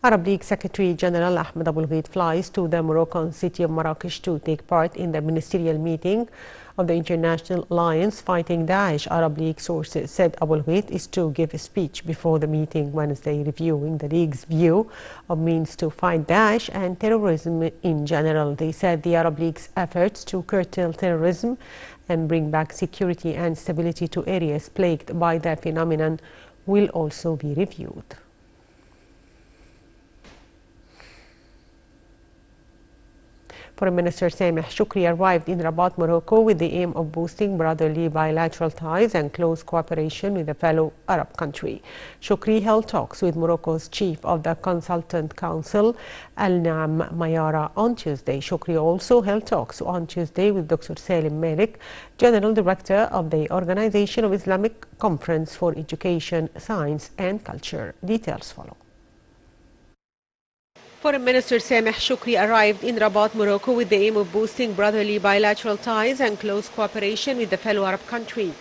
Arab League Secretary General Ahmed Abul Gheit flies to the Moroccan city of Marrakesh to take part in the ministerial meeting of the International Alliance Fighting Daesh. Arab League sources said Abul Gheit is to give a speech before the meeting Wednesday, reviewing the League's view of means to fight Daesh and terrorism in general. They said the Arab League's efforts to curtail terrorism and bring back security and stability to areas plagued by the phenomenon will also be reviewed. Foreign Minister Sameh Shoukry arrived in Rabat, Morocco with the aim of boosting brotherly bilateral ties and close cooperation with a fellow Arab country. Shoukry held talks with Morocco's chief of the Consultant Council, Al-Naam Mayara, on Tuesday. Shoukry also held talks on Tuesday with Dr. Salim Malik, General Director of the Organization of Islamic Conference for Education, Science and Culture. Details follow. Foreign Minister Sameh Shoukry arrived in Rabat, Morocco with the aim of boosting brotherly bilateral ties and close cooperation with the fellow Arab country.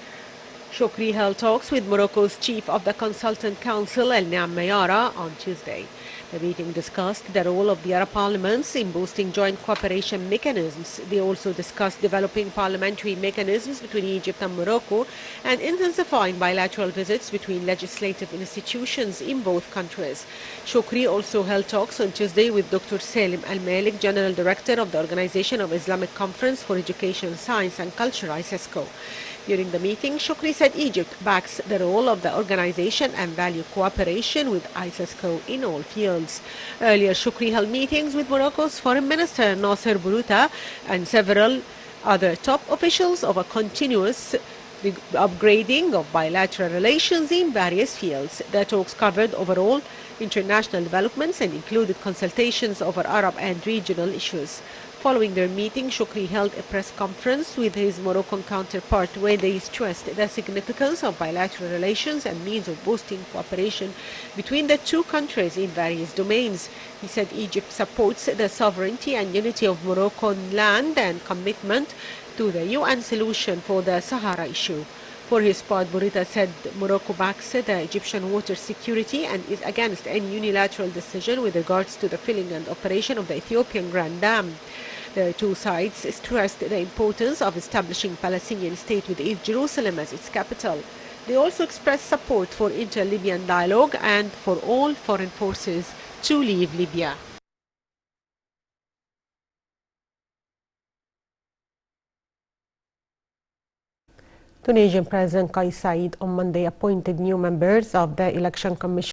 Shoukry held talks with Morocco's chief of the Consultant Council, Al-Naam Mayara, on Tuesday. The meeting discussed the role of the Arab parliaments in boosting joint cooperation mechanisms. They also discussed developing parliamentary mechanisms between Egypt and Morocco and intensifying bilateral visits between legislative institutions in both countries. Shoukry also held talks on Tuesday with Dr. Salim Al-Malik, General Director of the Organization of Islamic Conference for Education, Science and Culture, ISESCO. During the meeting, Shoukry said Egypt backs the role of the organization and value cooperation with ISESCO in all fields. Earlier, Shoukry held meetings with Morocco's Foreign Minister Nasser Bourita and several other top officials of a continuous upgrading of bilateral relations in various fields. The talks covered overall international developments and included consultations over Arab and regional issues. Following their meeting, Shoukry held a press conference with his Moroccan counterpart where they stressed the significance of bilateral relations and means of boosting cooperation between the two countries in various domains. He said Egypt supports the sovereignty and unity of Moroccan land and commitment to the UN solution for the Sahara issue. For his part, Bourita said Morocco backs the Egyptian water security and is against any unilateral decision with regards to the filling and operation of the Ethiopian Grand Dam. The two sides stressed the importance of establishing a Palestinian state with East Jerusalem as its capital. They also expressed support for inter-Libyan dialogue and for all foreign forces to leave Libya. Tunisian President Kais Saied on Monday appointed new members of the Election Commission